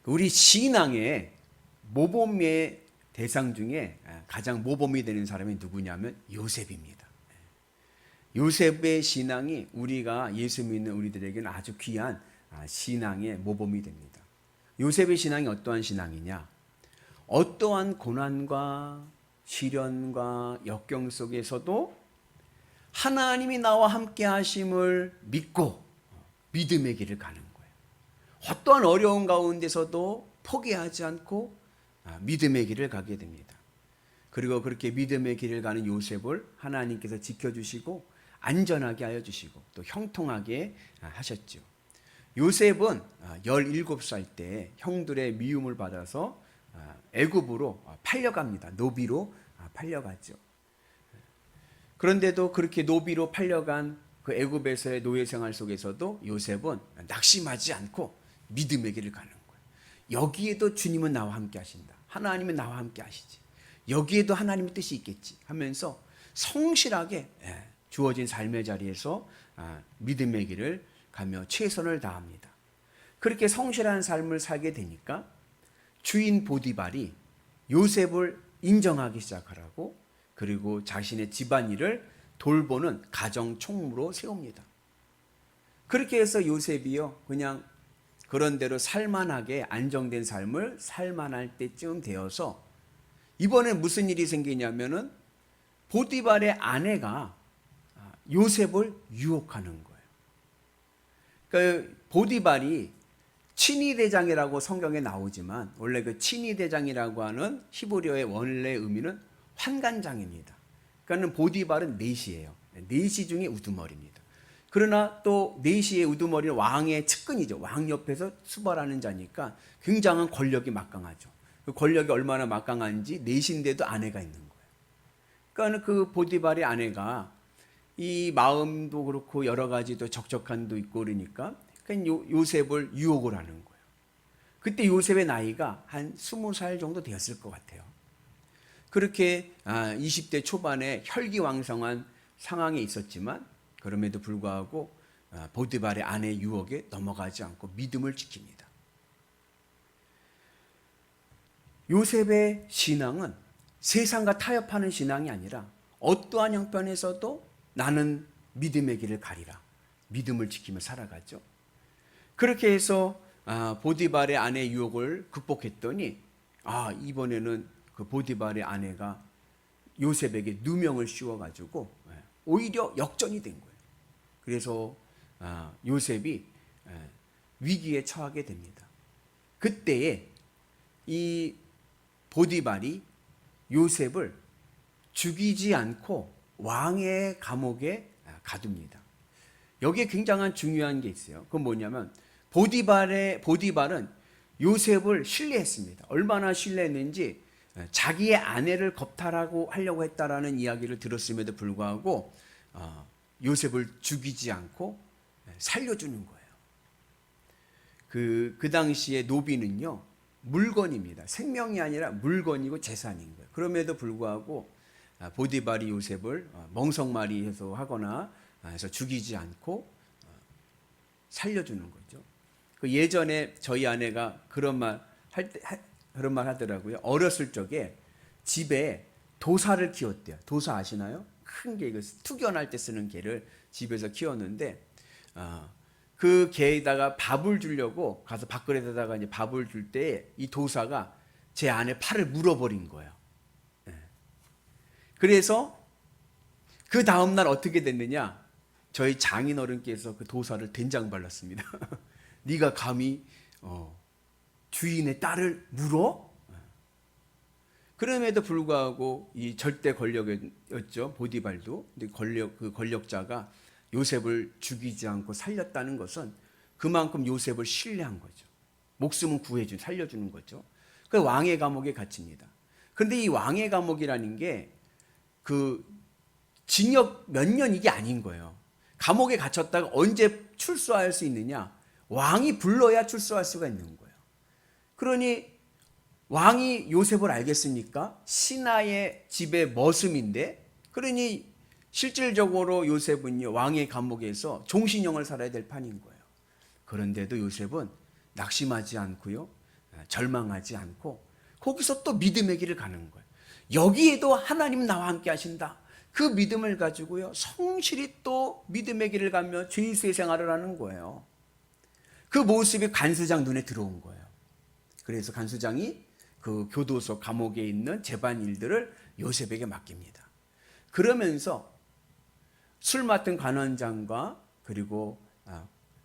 우리 신앙의 모범의 대상 중에 가장 모범이 되는 사람이 누구냐면 요셉입니다. 요셉의 신앙이 우리가 예수 믿는 우리들에게는 아주 귀한 신앙의 모범이 됩니다. 요셉의 신앙이 어떠한 신앙이냐? 어떠한 고난과 시련과 역경 속에서도 하나님이 나와 함께 하심을 믿고 믿음의 길을 가는 거예요. 어떠한 어려운 가운데서도 포기하지 않고 믿음의 길을 가게 됩니다. 그리고 그렇게 믿음의 길을 가는 요셉을 하나님께서 지켜주시고 안전하게 하여 주시고 또 형통하게 하셨죠. 요셉은 17살 때 형들의 미움을 받아서 애굽으로 팔려갑니다. 노비로 팔려갔죠. 그런데도 그렇게 노비로 팔려간 그 애굽에서의 노예 생활 속에서도 요셉은 낙심하지 않고 믿음의 길을 가는 거예요. 여기에도 주님은 나와 함께 하신다. 하나님은 나와 함께 하시지. 여기에도 하나님의 뜻이 있겠지 하면서 성실하게 주어진 삶의 자리에서 믿음의 길을 가며 최선을 다합니다. 그렇게 성실한 삶을 살게 되니까 주인 보디발이 요셉을 인정하기 시작하라고, 그리고 자신의 집안일을 돌보는 가정 총무로 세웁니다. 그렇게 해서 요셉이요 그냥 그런 대로 살만하게 안정된 삶을 살만할 때쯤 되어서 이번에 무슨 일이 생기냐면은 보디발의 아내가 요셉을 유혹하는 거예요. 그러니까 보디발이 친위대장이라고 성경에 나오지만 원래 그 친위대장이라고 하는 히브리어의 원래 의미는 환관장입니다. 그러니까 보디발은 넷이에요. 넷이 중에 우두머리입니다. 그러나 또 넷이의 우두머리는 왕의 측근이죠. 왕 옆에서 수발하는 자니까 굉장한 권력이 막강하죠. 그 권력이 얼마나 막강한지 넷인데도 아내가 있는 거예요. 그러니까 그 보디발의 아내가 이 마음도 그렇고 여러 가지도 적적한도 있고 그러니까 요셉을 유혹을 하는 거예요. 그때 요셉의 나이가 한 20살 정도 되었을 것 같아요. 그렇게 20대 초반에 혈기왕성한 상황에 있었지만 그럼에도 불구하고 보디발의 아내의 유혹에 넘어가지 않고 믿음을 지킵니다. 요셉의 신앙은 세상과 타협하는 신앙이 아니라 어떠한 형편에서도 나는 믿음의 길을 가리라. 믿음을 지키며 살아가죠. 그렇게 해서 보디발의 아내의 유혹을 극복했더니 이번에는 그 보디발의 아내가 요셉에게 누명을 씌워가지고 오히려 역전이 된 거예요. 그래서 요셉이 위기에 처하게 됩니다. 그때에 이 보디발이 요셉을 죽이지 않고 왕의 감옥에 가둡니다. 여기에 굉장한 중요한 게 있어요. 그건 뭐냐면 보디발은 요셉을 신뢰했습니다. 얼마나 신뢰했는지 자기의 아내를 겁탈하고 하려고 했다라는 이야기를 들었음에도 불구하고 요셉을 죽이지 않고 살려주는 거예요. 그 당시에 노비는요 물건입니다. 생명이 아니라 물건이고 재산인 거예요. 그럼에도 불구하고 보디발이 요셉을 멍석말이해서 하거나 해서 죽이지 않고 살려주는 거죠. 그 예전에 저희 아내가 그런 말 하더라고요. 어렸을 적에 집에 도사를 키웠대요. 도사 아시나요? 큰 개, 투견할 때 쓰는 개를 집에서 키웠는데 그 개에다가 밥을 주려고 가서 밥그릇에다가 이제 밥을 줄 때 이 도사가 제 아내 팔을 물어버린 거예요. 그래서 그 다음날 어떻게 됐느냐? 저희 장인어른께서 그 도사를 된장 발랐습니다. 네가 감히 주인의 딸을 물어? 그럼에도 불구하고 이 절대 권력이었죠. 보디발도. 근데 그 권력자가 요셉을 죽이지 않고 살렸다는 것은 그만큼 요셉을 신뢰한 거죠. 목숨은 살려주는 거죠. 그 왕의 감옥에 갇힙니다. 그런데 이 왕의 감옥이라는 게 그 징역 몇 년 이게 아닌 거예요. 감옥에 갇혔다가 언제 출소할 수 있느냐? 왕이 불러야 출소할 수가 있는 거예요. 그러니 왕이 요셉을 알겠습니까? 신하의 집의 머슴인데, 그러니 실질적으로 요셉은요 왕의 감옥에서 종신형을 살아야 될 판인 거예요. 그런데도 요셉은 낙심하지 않고요 절망하지 않고 거기서 또 믿음의 길을 가는 거예요. 여기에도 하나님 나와 함께 하신다. 그 믿음을 가지고요, 성실히 또 믿음의 길을 가며 죄수의 생활을 하는 거예요. 그 모습이 간수장 눈에 들어온 거예요. 그래서 간수장이 그 교도소 감옥에 있는 재반 일들을 요셉에게 맡깁니다. 그러면서 술 맡은 관원장과 그리고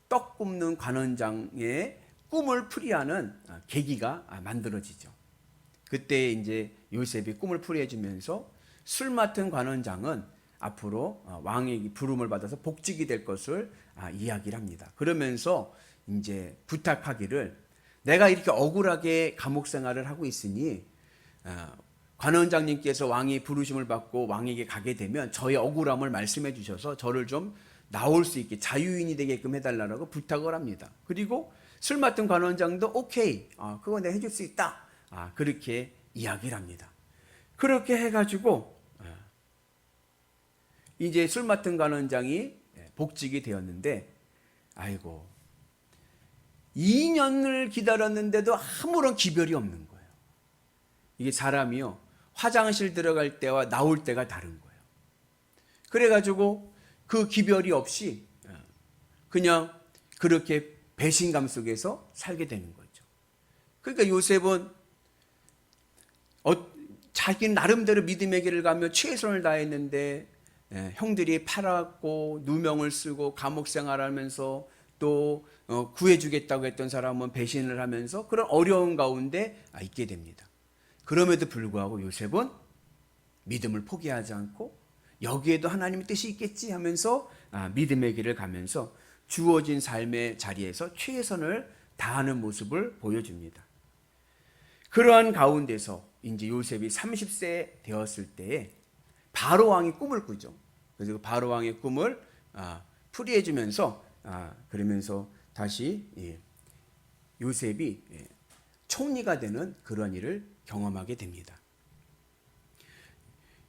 떡 굽는 관원장의 꿈을 풀이하는 계기가 만들어지죠. 그때 이제 요셉이 꿈을 풀이해주면서 술 맡은 관원장은 앞으로 왕의 부름을 받아서 복직이 될 것을 이야기를 합니다. 그러면서 이제 부탁하기를, 내가 이렇게 억울하게 감옥 생활을 하고 있으니 관원장님께서 왕의 부르심을 받고 왕에게 가게 되면 저의 억울함을 말씀해 주셔서 저를 좀 나올 수 있게 자유인이 되게끔 해달라고 부탁을 합니다. 그리고 술 맡은 관원장도 오케이, 그거 내가 해줄 수 있다, 그렇게 이야기를 합니다. 그렇게 해가지고 이제 술 맡은 관원장이 복직이 되었는데, 아이고 2년을 기다렸는데도 아무런 기별이 없는 거예요. 이게 사람이요, 화장실 들어갈 때와 나올 때가 다른 거예요. 그래가지고 그 기별이 없이 그냥 그렇게 배신감 속에서 살게 되는 거죠. 그러니까 요셉은 자기는 나름대로 믿음의 길을 가며 최선을 다했는데 형들이 팔았고 누명을 쓰고 감옥 생활하면서 또 구해주겠다고 했던 사람은 배신을 하면서 그런 어려운 가운데 있게 됩니다. 그럼에도 불구하고 요셉은 믿음을 포기하지 않고 여기에도 하나님의 뜻이 있겠지 하면서 믿음의 길을 가면서 주어진 삶의 자리에서 최선을 다하는 모습을 보여줍니다. 그러한 가운데서 이제 요셉이 30세 되었을 때에 바로 왕이 꿈을 꾸죠. 그래서 바로 왕의 꿈을 풀이해 주면서 그러면서 다시 요셉이 총리가 되는 그런 일을 경험하게 됩니다.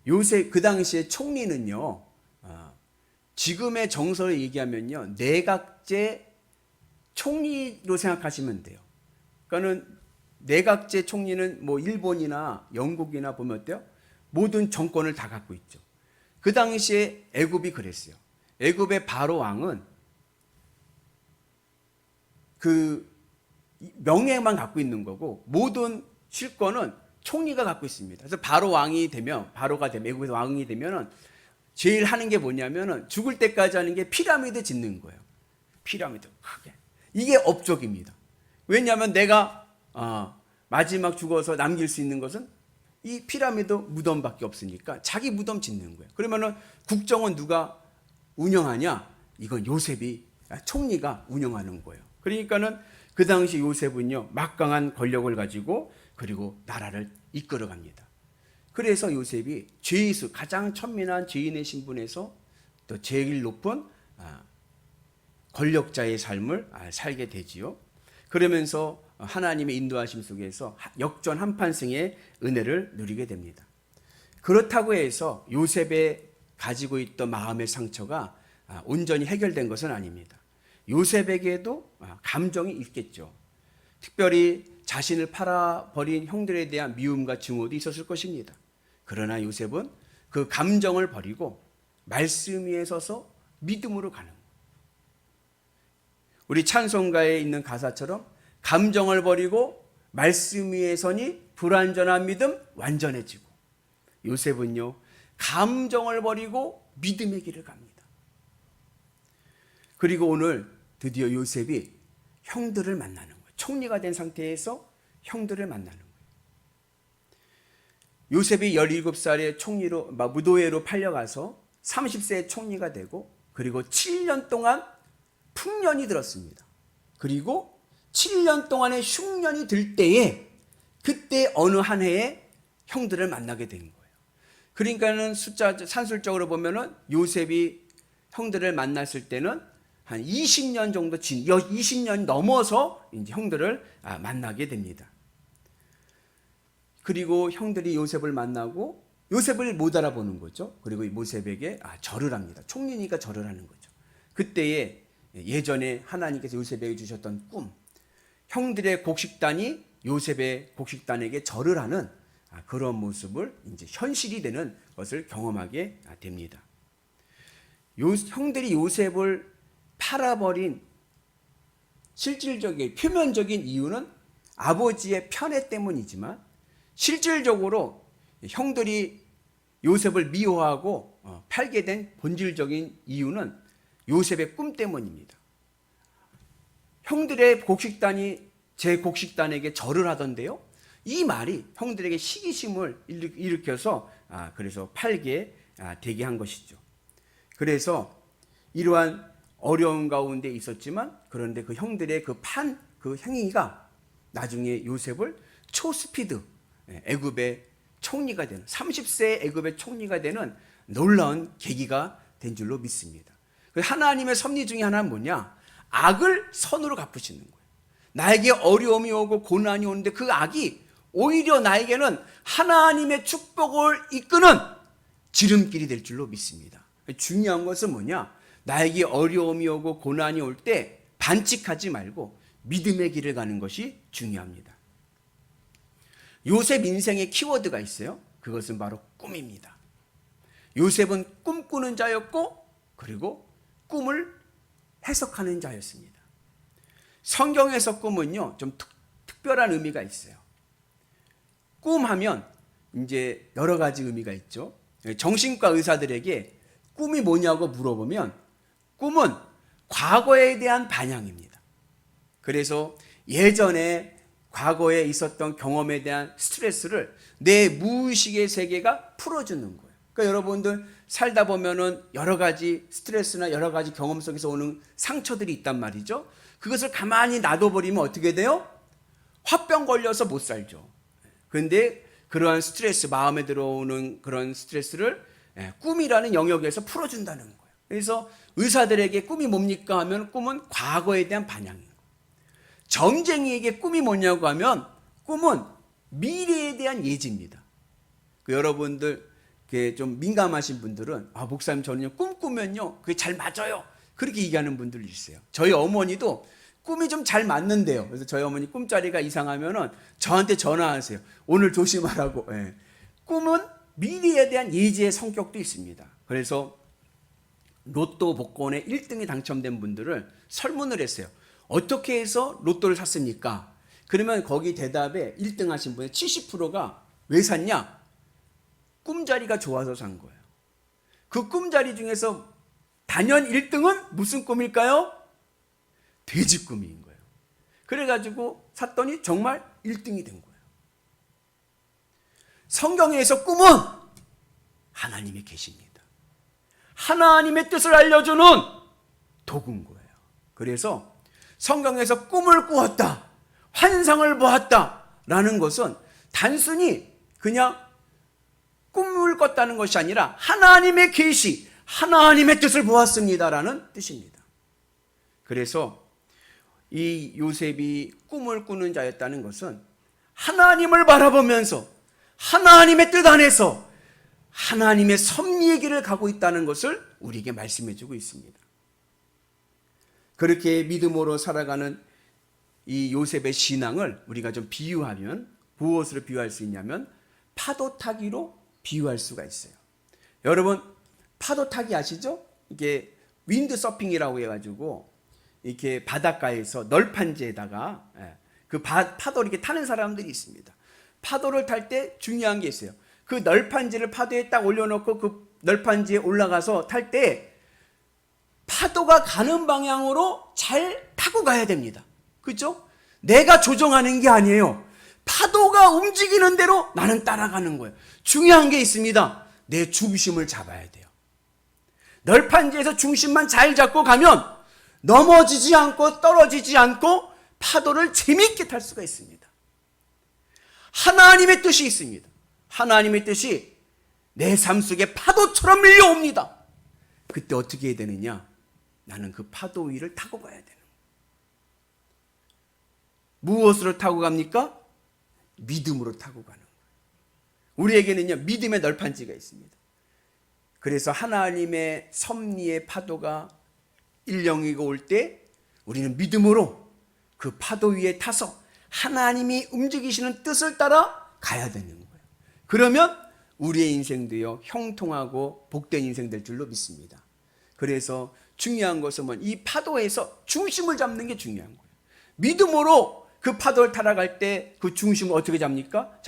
요셉 그 당시에 총리는요, 지금의 정서를 얘기하면요, 내각제 총리로 생각하시면 돼요. 그러니까는 내각제 총리는 뭐 일본이나 영국이나 보면 어때요? 모든 정권을 다 갖고 있죠. 그 당시에 애굽이 그랬어요. 애굽의 바로 왕은 그 명예만 갖고 있는 거고 모든 실권은 총리가 갖고 있습니다. 그래서 바로가 되면 애굽에서 왕이 되면은 제일 하는 게 뭐냐면은 죽을 때까지 하는 게 피라미드 짓는 거예요. 피라미드 크게. 이게 업적입니다. 왜냐하면 내가 마지막 죽어서 남길 수 있는 것은 이 피라미드 무덤밖에 없으니까 자기 무덤 짓는 거예요. 그러면은 국정은 누가 운영하냐? 이건 요셉이 총리가 운영하는 거예요. 그러니까는 그 당시 요셉은요, 막강한 권력을 가지고 그리고 나라를 이끌어갑니다. 그래서 요셉이 죄수, 가장 천민한 죄인의 신분에서 또 제일 높은 권력자의 삶을 살게 되지요. 그러면서 하나님의 인도하심 속에서 역전 한판승의 은혜를 누리게 됩니다. 그렇다고 해서 요셉의 가지고 있던 마음의 상처가 온전히 해결된 것은 아닙니다. 요셉에게도 감정이 있겠죠. 특별히 자신을 팔아버린 형들에 대한 미움과 증오도 있었을 것입니다. 그러나 요셉은 그 감정을 버리고 말씀 위에 서서 믿음으로 가는 거예요. 우리 찬송가에 있는 가사처럼 감정을 버리고 말씀 위에 서니 불완전한 믿음 완전해지고, 요셉은요, 감정을 버리고 믿음의 길을 갑니다. 그리고 오늘 드디어 요셉이 형들을 만나는 거예요. 총리가 된 상태에서 형들을 만나는 거예요. 요셉이 17살에 총리로 무도회로 팔려가서 30세에 총리가 되고, 그리고 7년 동안 풍년이 들었습니다. 그리고 7년 동안의 흉년이 들 때에 그때 어느 한 해에 형들을 만나게 된 거예요. 그러니까는 산술적으로 보면은 요셉이 형들을 만났을 때는 한 20년 정도 20년 넘어서 이제 형들을 만나게 됩니다. 그리고 형들이 요셉을 만나고 요셉을 못 알아보는 거죠. 그리고 요셉에게 절을 합니다. 총리니까 절을 하는 거죠. 그때에 예전에 하나님께서 요셉에게 주셨던 꿈, 형들의 곡식단이 요셉의 곡식단에게 절을 하는 그런 모습을 이제 현실이 되는 것을 경험하게 됩니다. 형들이 요셉을 팔아버린 실질적인 표면적인 이유는 아버지의 편애 때문이지만 실질적으로 형들이 요셉을 미워하고 팔게 된 본질적인 이유는 요셉의 꿈 때문입니다. 형들의 곡식단이 제 곡식단에게 절을 하던데요. 이 말이 형들에게 시기심을 일으켜서 그래서 팔게 되게 한 것이죠. 그래서 이러한 어려운 가운데 있었지만 그런데 그 형들의 그 행위가 나중에 요셉을 초스피드 애굽의 총리가 되는 30세 애굽의 총리가 되는 놀라운 계기가 된 줄로 믿습니다. 하나님의 섭리 중에 하나는 뭐냐? 악을 선으로 갚으시는 거예요. 나에게 어려움이 오고 고난이 오는데 그 악이 오히려 나에게는 하나님의 축복을 이끄는 지름길이 될 줄로 믿습니다. 중요한 것은 뭐냐? 나에게 어려움이 오고 고난이 올 때 반칙하지 말고 믿음의 길을 가는 것이 중요합니다. 요셉 인생의 키워드가 있어요. 그것은 바로 꿈입니다. 요셉은 꿈꾸는 자였고 그리고 꿈을 해석하는 자였습니다. 성경에서 꿈은요, 좀 특별한 의미가 있어요. 꿈하면 이제 여러 가지 의미가 있죠. 정신과 의사들에게 꿈이 뭐냐고 물어보면 꿈은 과거에 대한 반향입니다. 그래서 예전에 과거에 있었던 경험에 대한 스트레스를 내 무의식의 세계가 풀어주는 거예요. 그러니까 여러분들 살다 보면은 여러 가지 스트레스나 여러 가지 경험 속에서 오는 상처들이 있단 말이죠. 그것을 가만히 놔둬버리면 어떻게 돼요? 화병 걸려서 못 살죠. 그런데 그러한 스트레스, 마음에 들어오는 그런 스트레스를 꿈이라는 영역에서 풀어준다는 거예요. 그래서 의사들에게 꿈이 뭡니까 하면 꿈은 과거에 대한 반향인 거예요. 점쟁이에게 꿈이 뭐냐고 하면 꿈은 미래에 대한 예지입니다. 여러분들 좀 민감하신 분들은 목사님 저는요 꿈 꾸면요 그게 잘 맞아요 그렇게 얘기하는 분들이 있어요. 저희 어머니도 꿈이 좀 잘 맞는데요. 그래서 저희 어머니 꿈자리가 이상하면은 저한테 전화하세요. 오늘 조심하라고. 꿈은 미래에 대한 예지의 성격도 있습니다. 그래서 로또 복권에 1등이 당첨된 분들을 설문을 했어요. 어떻게 해서 로또를 샀습니까? 그러면 거기 대답에 1등 하신 분의 70%가 왜 샀냐? 꿈자리가 좋아서 산 거예요. 그 꿈자리 중에서 단연 1등은 무슨 꿈일까요? 돼지 꿈인 거예요. 그래가지고 샀더니 정말 1등이 된 거예요. 성경에서 꿈은 하나님이 계십니다. 하나님의 뜻을 알려주는 도구인 거예요. 그래서 성경에서 꿈을 꾸었다, 환상을 보았다 라는 것은 단순히 그냥 꿈을 꿨다는 것이 아니라 하나님의 계시, 하나님의 뜻을 보았습니다라는 뜻입니다. 그래서 이 요셉이 꿈을 꾸는 자였다는 것은 하나님을 바라보면서 하나님의 뜻 안에서 하나님의 섭리의 길을 가고 있다는 것을 우리에게 말씀해 주고 있습니다. 그렇게 믿음으로 살아가는 이 요셉의 신앙을 우리가 좀 비유하면 무엇으로 비유할 수 있냐면 파도 타기로 비유할 수가 있어요. 여러분 파도 타기 아시죠? 이게 윈드 서핑이라고 해가지고 이렇게 바닷가에서 널판지에다가 그 파도를 이렇게 타는 사람들이 있습니다. 파도를 탈 때 중요한 게 있어요. 그 널판지를 파도에 딱 올려놓고 그 널판지에 올라가서 탈 때 파도가 가는 방향으로 잘 타고 가야 됩니다. 그렇죠? 내가 조정하는 게 아니에요. 파도가 움직이는 대로 나는 따라가는 거예요. 중요한 게 있습니다. 내 중심을 잡아야 돼요. 널판지에서 중심만 잘 잡고 가면 넘어지지 않고 떨어지지 않고 파도를 재미있게 탈 수가 있습니다. 하나님의 뜻이 있습니다. 하나님의 뜻이 내 삶 속에 파도처럼 밀려옵니다. 그때 어떻게 해야 되느냐? 나는 그 파도 위를 타고 가야 되는 거예요. 무엇으로 타고 갑니까? 믿음으로 타고 가는 거예요. 우리에게는요 믿음의 널판지가 있습니다. 그래서 하나님의 섭리의 파도가 일령이고 올 때 우리는 믿음으로 그 파도 위에 타서 하나님이 움직이시는 뜻을 따라 가야 되는 거예요. 그러면 우리의 인생도요, 형통하고 복된 인생 될 줄로 믿습니다. 그래서 중요한 것은 이 파도에서 중심을 잡는 게 중요한 거예요. 믿음으로 그 파도를 타락할 때 그 중심을 어떻게 잡습니까?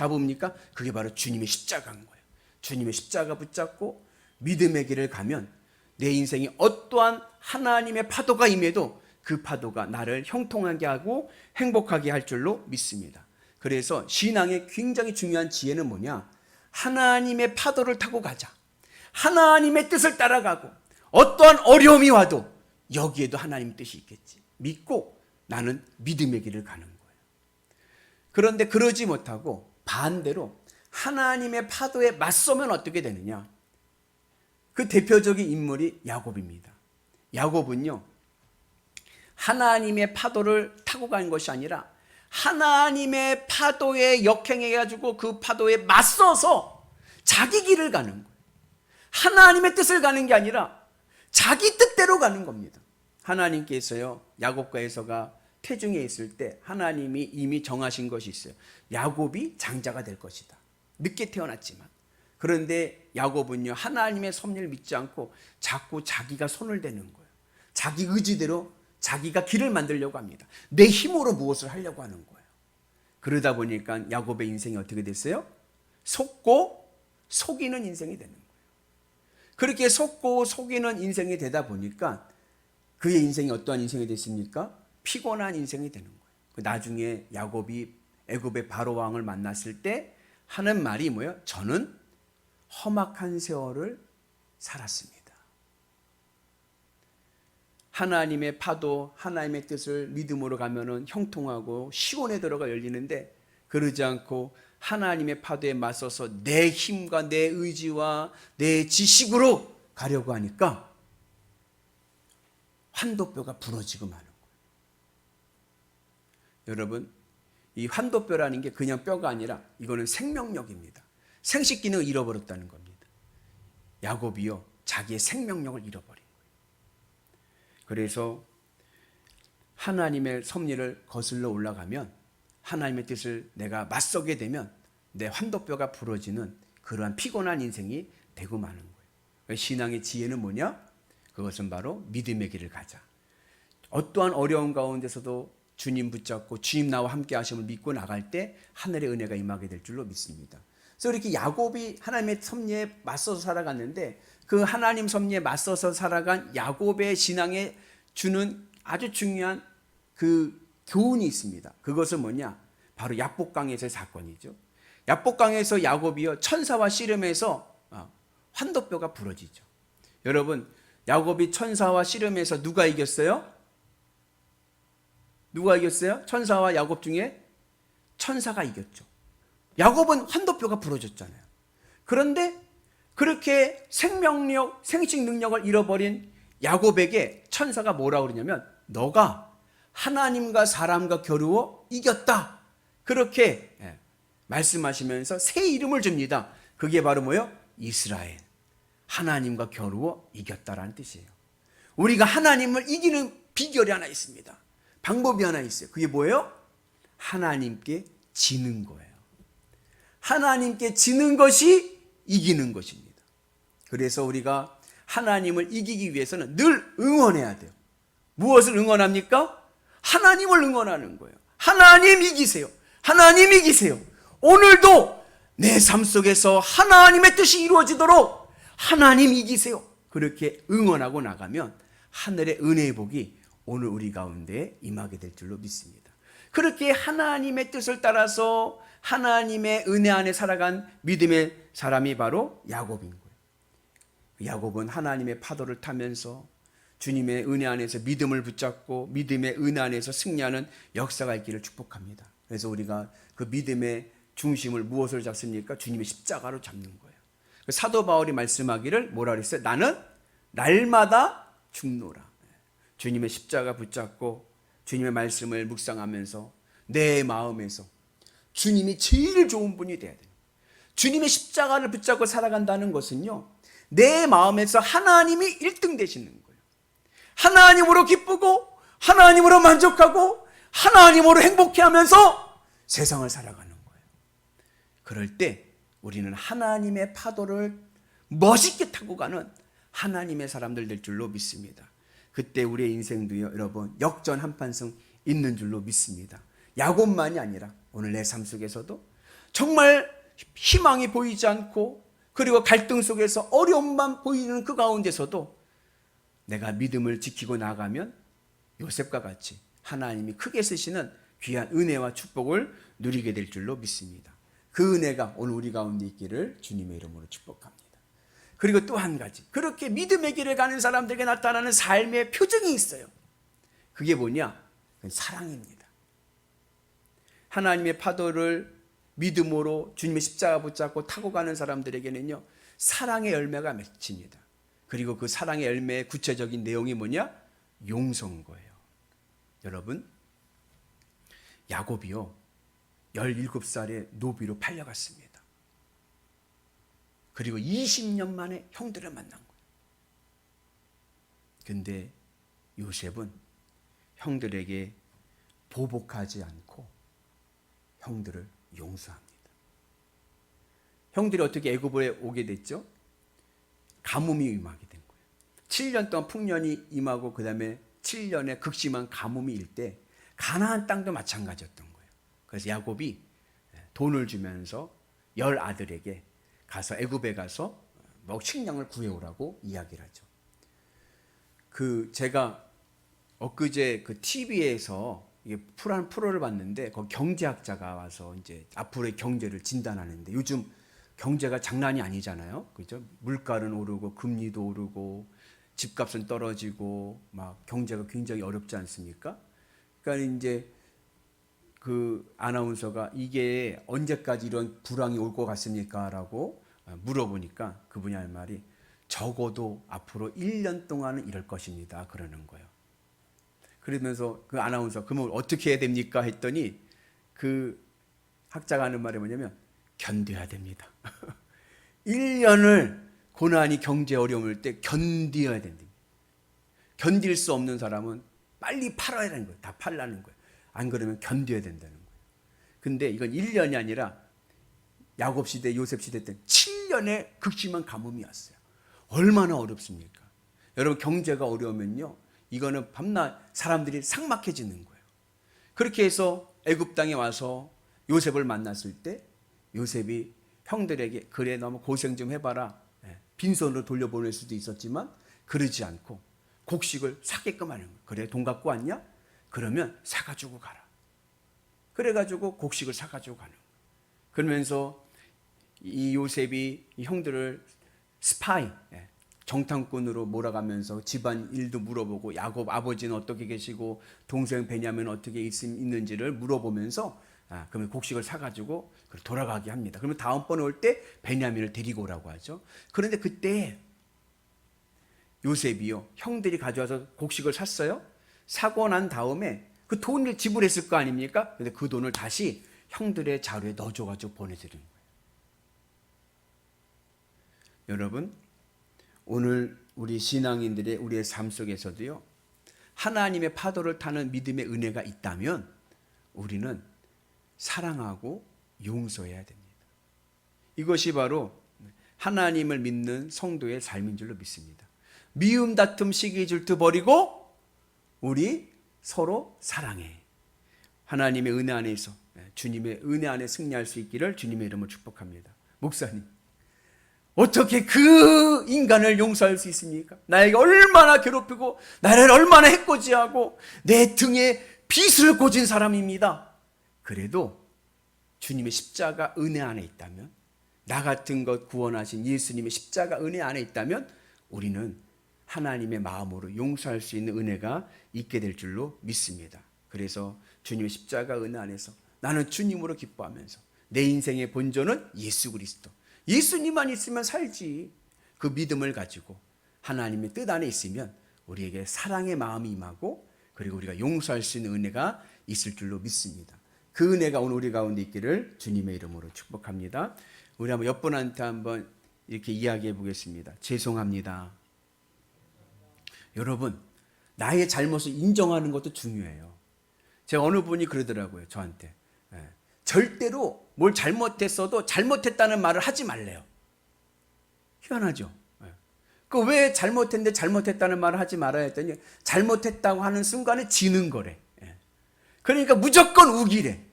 그게 바로 주님의 십자가인 거예요. 주님의 십자가 붙잡고 믿음의 길을 가면 내 인생에 어떠한 하나님의 파도가 임해도 그 파도가 나를 형통하게 하고 행복하게 할 줄로 믿습니다. 그래서 신앙의 굉장히 중요한 지혜는 뭐냐? 하나님의 파도를 타고 가자. 하나님의 뜻을 따라가고 어떠한 어려움이 와도 여기에도 하나님의 뜻이 있겠지. 믿고 나는 믿음의 길을 가는 거예요. 그런데 그러지 못하고 반대로 하나님의 파도에 맞서면 어떻게 되느냐? 그 대표적인 인물이 야곱입니다. 야곱은요, 하나님의 파도를 타고 간 것이 아니라 하나님의 파도에 역행해가지고 그 파도에 맞서서 자기 길을 가는 거예요. 하나님의 뜻을 가는 게 아니라 자기 뜻대로 가는 겁니다. 하나님께서요, 야곱과 에서가 태중에 있을 때 하나님이 이미 정하신 것이 있어요. 야곱이 장자가 될 것이다. 늦게 태어났지만. 그런데 야곱은요, 하나님의 섭리를 믿지 않고 자꾸 자기가 손을 대는 거예요. 자기 의지대로 자기가 길을 만들려고 합니다. 내 힘으로 무엇을 하려고 하는 거예요. 그러다 보니까 야곱의 인생이 어떻게 됐어요? 속고 속이는 인생이 되는 거예요. 그렇게 속고 속이는 인생이 되다 보니까 그의 인생이 어떠한 인생이 됐습니까? 피곤한 인생이 되는 거예요. 나중에 야곱이 애굽의 바로 왕을 만났을 때 하는 말이 뭐예요? 저는 험악한 세월을 살았습니다. 하나님의 파도, 하나님의 뜻을 믿음으로 가면은 형통하고 시온의 도로가 열리는데, 그러지 않고 하나님의 파도에 맞서서 내 힘과 내 의지와 내 지식으로 가려고 하니까 환도뼈가 부러지고 마는 거예요. 여러분, 이 환도뼈라는 게 그냥 뼈가 아니라 이거는 생명력입니다. 생식 기능을 잃어버렸다는 겁니다. 야곱이요, 자기의 생명력을 잃어버린 거예요. 그래서 하나님의 섭리를 거슬러 올라가면, 하나님의 뜻을 내가 맞서게 되면 내 환도뼈가 부러지는 그러한 피곤한 인생이 되고 마는 거예요. 신앙의 지혜는 뭐냐? 그것은 바로 믿음의 길을 가자. 어떠한 어려움 가운데서도 주님 붙잡고 주님 나와 함께 하심을 믿고 나갈 때 하늘의 은혜가 임하게 될 줄로 믿습니다. 그래서 이렇게 야곱이 하나님의 섭리에 맞서서 살아갔는데, 그 하나님 섭리에 맞서서 살아간 야곱의 신앙에 주는 아주 중요한 그 교훈이 있습니다. 그것은 뭐냐? 바로 야복강에서의 사건이죠. 야복강에서 야곱이요, 천사와 씨름해서 환도뼈가 부러지죠. 여러분, 야곱이 천사와 씨름해서 누가 이겼어요? 누가 이겼어요? 천사와 야곱 중에 천사가 이겼죠. 야곱은 환도뼈가 부러졌잖아요. 그런데 그렇게 생명력, 생식 능력을 잃어버린 야곱에게 천사가 뭐라고 그러냐면, 너가 하나님과 사람과 겨루어 이겼다. 그렇게 말씀하시면서 새 이름을 줍니다. 그게 바로 뭐예요? 이스라엘. 하나님과 겨루어 이겼다라는 뜻이에요. 우리가 하나님을 이기는 비결이 하나 있습니다. 방법이 하나 있어요. 그게 뭐예요? 하나님께 지는 거예요. 하나님께 지는 것이 이기는 것입니다. 그래서 우리가 하나님을 이기기 위해서는 늘 응원해야 돼요. 무엇을 응원합니까? 하나님을 응원하는 거예요. 하나님 이기세요. 하나님 이기세요. 오늘도 내 삶 속에서 하나님의 뜻이 이루어지도록 하나님 이기세요. 그렇게 응원하고 나가면 하늘의 은혜의 복이 오늘 우리 가운데 임하게 될 줄로 믿습니다. 그렇게 하나님의 뜻을 따라서 하나님의 은혜 안에 살아간 믿음의 사람이 바로 야곱인 거예요. 야곱은 하나님의 파도를 타면서 주님의 은혜 안에서 믿음을 붙잡고 믿음의 은혜 안에서 승리하는 역사가 있기를 축복합니다. 그래서 우리가 그 믿음의 중심을 무엇을 잡습니까? 주님의 십자가로 잡는 거예요. 사도 바울이 말씀하기를 뭐라 그랬어요? 나는 날마다 죽노라. 주님의 십자가 붙잡고 주님의 말씀을 묵상하면서 내 마음에서 주님이 제일 좋은 분이 돼야 돼요. 주님의 십자가를 붙잡고 살아간다는 것은요, 내 마음에서 하나님이 1등 되시는 거예요. 하나님으로 기쁘고 하나님으로 만족하고 하나님으로 행복해하면서 세상을 살아가는 거예요. 그럴 때 우리는 하나님의 파도를 멋있게 타고 가는 하나님의 사람들 될 줄로 믿습니다. 그때 우리의 인생도요, 여러분, 역전 한판승 있는 줄로 믿습니다. 야곱만이 아니라 오늘 내 삶 속에서도 정말 희망이 보이지 않고, 그리고 갈등 속에서 어려움만 보이는 그 가운데서도 내가 믿음을 지키고 나가면 요셉과 같이 하나님이 크게 쓰시는 귀한 은혜와 축복을 누리게 될 줄로 믿습니다. 그 은혜가 오늘 우리 가운데 있기를 주님의 이름으로 축복합니다. 그리고 또 한 가지, 그렇게 믿음의 길을 가는 사람들에게 나타나는 삶의 표정이 있어요. 그게 뭐냐? 그건 사랑입니다. 하나님의 파도를 믿음으로 주님의 십자가 붙잡고 타고 가는 사람들에게는요, 사랑의 열매가 맺힙니다. 그리고 그 사랑의 열매의 구체적인 내용이 뭐냐? 용서인 거예요. 여러분, 야곱이요, 17살에 노비로 팔려갔습니다. 그리고 20년 만에 형들을 만난 거예요. 근데 요셉은 형들에게 보복하지 않고 형들을 용서합니다. 형들이 어떻게 애굽에 오게 됐죠? 가뭄이 임하게 된 거예요. 7년 동안 풍년이 임하고 그 다음에 7년의 극심한 가뭄이 일 때 가나안 땅도 마찬가지였던 거예요. 그래서 야곱이 돈을 주면서 10아들에게 가서 애굽에 가서 식량을 구해오라고 이야기를 하죠. 제가 엊그제 그 TV에서 이게 프로를 봤는데, 거기 경제학자가 와서 이제 앞으로의 경제를 진단하는데, 요즘 경제가 장난이 아니잖아요. 그죠? 물가는 오르고 금리도 오르고 집값은 떨어지고 막 경제가 굉장히 어렵지 않습니까? 그러니까 이제 그 아나운서가 이게 언제까지 이런 불황이 올 것 같습니까? 라고 물어보니까 그분이 할 말이 적어도 앞으로 1년 동안은 이럴 것입니다. 그러는 거예요. 그러면서 그 아나운서, 그러면 어떻게 해야 됩니까? 했더니 그 학자가 하는 말이 뭐냐면 견뎌야 됩니다. 1년을 고난이 경제 어려움일 때 견뎌야 된다. 견딜 수 없는 사람은 빨리 팔아야 되는 거예요. 다 팔라는 거예요. 안 그러면 견뎌야 된다는 거예요. 근데 이건 1년이 아니라 야곱 시대, 요셉 시대 때 7년의 극심한 가뭄이 왔어요. 얼마나 어렵습니까? 여러분, 경제가 어려우면요, 이거는 밤낮 사람들이 삭막해지는 거예요. 그렇게 해서 애굽 땅에 와서 요셉을 만났을 때 요셉이 형들에게 그래 너무 고생 좀 해봐라, 빈손으로 돌려보낼 수도 있었지만 그러지 않고 곡식을 사게끔 하는 거예요. 그래, 돈 갖고 왔냐? 그러면 사가지고 가라. 그래가지고 곡식을 사가지고 가는 거예요. 그러면서 이 요셉이 이 형들을 스파이, 정탐꾼으로 몰아가면서 집안 일도 물어보고, 야곱 아버지는 어떻게 계시고 동생 베냐민은 어떻게 있는지를 물어보면서 그러면 곡식을 사가지고 돌아가게 합니다. 그러면 다음번에 올 때 베냐민을 데리고 오라고 하죠. 그런데 그때 요셉이요, 형들이 가져와서 곡식을 샀어요. 사고 난 다음에 그 돈을 지불했을 거 아닙니까? 근데 그 돈을 다시 형들의 자루에 넣어줘가지고 보내드리는 거예요. 여러분, 오늘 우리 신앙인들의 우리의 삶 속에서도요, 하나님의 파도를 타는 믿음의 은혜가 있다면 우리는 사랑하고 용서해야 됩니다. 이것이 바로 하나님을 믿는 성도의 삶인 줄로 믿습니다. 미움, 다툼, 시기, 질투 버리고 우리 서로 사랑해. 하나님의 은혜 안에서, 주님의 은혜 안에 승리할 수 있기를 주님의 이름으로 축복합니다. 목사님, 어떻게 그 인간을 용서할 수 있습니까? 나에게 얼마나 괴롭히고 나를 얼마나 해코지하고 내 등에 빗을 꽂은 사람입니다. 그래도 주님의 십자가 은혜 안에 있다면, 나 같은 것 구원하신 예수님의 십자가 은혜 안에 있다면 우리는 하나님의 마음으로 용서할 수 있는 은혜가 있게 될 줄로 믿습니다. 그래서 주님의 십자가 은혜 안에서 나는 주님으로 기뻐하면서 내 인생의 본전은 예수 그리스도, 예수님만 있으면 살지. 그 믿음을 가지고 하나님의 뜻 안에 있으면 우리에게 사랑의 마음이 임하고, 그리고 우리가 용서할 수 있는 은혜가 있을 줄로 믿습니다. 그 은혜가 오늘 우리 가운데 있기를 주님의 이름으로 축복합니다. 우리 한번 옆 분한테 한번 이렇게 이야기해 보겠습니다. 죄송합니다. 여러분, 나의 잘못을 인정하는 것도 중요해요. 제가 어느 분이 그러더라고요, 저한테. 절대로 뭘 잘못했어도 잘못했다는 말을 하지 말래요. 희한하죠. 그 왜 잘못했는데 잘못했다는 말을 하지 말아야 했더니 잘못했다고 하는 순간에 지는 거래. 그러니까 무조건 우기래.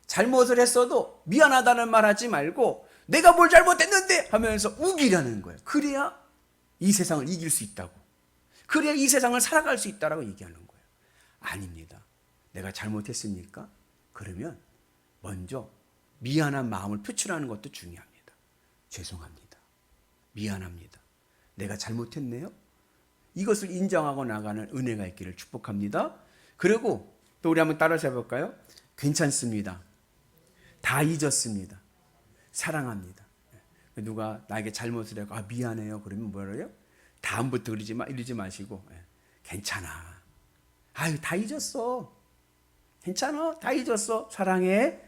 잘못을 했어도 미안하다는 말 하지 말고 내가 뭘 잘못했는데 하면서 우기라는 거예요. 그래야 이 세상을 이길 수 있다고. 그래야 이 세상을 살아갈 수 있다라고 얘기하는 거예요. 아닙니다. 내가 잘못했습니까? 그러면 먼저 미안한 마음을 표출하는 것도 중요합니다. 죄송합니다. 미안합니다. 내가 잘못했네요. 이것을 인정하고 나가는 은혜가 있기를 축복합니다. 그리고 또 우리 한번 따라서 해볼까요? 괜찮습니다. 다 잊었습니다. 사랑합니다. 누가 나에게 잘못을 하고 미안해요. 그러면 뭐래요? 다음부터 이러지 마시고 괜찮아. 아유 다 잊었어. 괜찮아. 다 잊었어. 사랑해.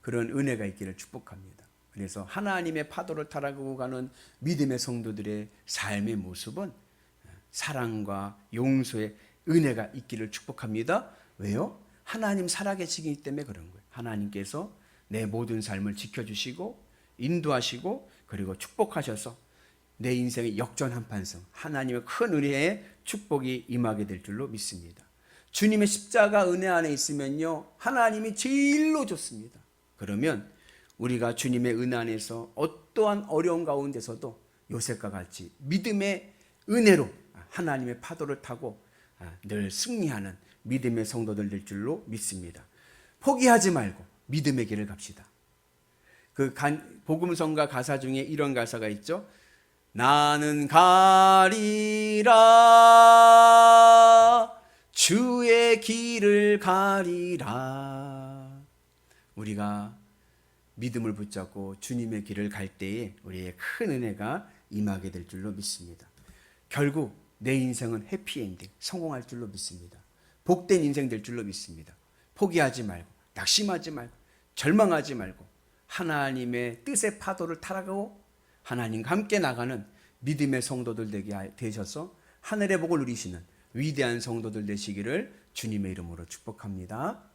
그런 은혜가 있기를 축복합니다. 그래서 하나님의 파도를 타고 가는 믿음의 성도들의 삶의 모습은 사랑과 용서의 은혜가 있기를 축복합니다. 왜요? 하나님 살아계시기 때문에 그런 거예요. 하나님께서 내 모든 삶을 지켜주시고 인도하시고 그리고 축복하셔서 내 인생의 역전 한판성 하나님의 큰 은혜의 축복이 임하게 될 줄로 믿습니다. 주님의 십자가 은혜 안에 있으면요 하나님이 제일로 좋습니다. 그러면 우리가 주님의 은혜 안에서 어떠한 어려운 가운데서도 요셉과 같이 믿음의 은혜로 하나님의 파도를 타고 늘 승리하는 믿음의 성도들 될 줄로 믿습니다. 포기하지 말고 믿음의 길을 갑시다. 그 복음성가 가사 중에 이런 가사가 있죠. 나는 가리라 주의 길을 가리라. 우리가 믿음을 붙잡고 주님의 길을 갈 때에 우리의 큰 은혜가 임하게 될 줄로 믿습니다. 결국 내 인생은 해피엔딩, 성공할 줄로 믿습니다. 복된 인생 될 줄로 믿습니다. 포기하지 말고 낙심하지 말고 절망하지 말고 하나님의 뜻의 파도를 타라고 하나님과 함께 나가는 믿음의 성도들 되셔서 하늘의 복을 누리시는 위대한 성도들 되시기를 주님의 이름으로 축복합니다.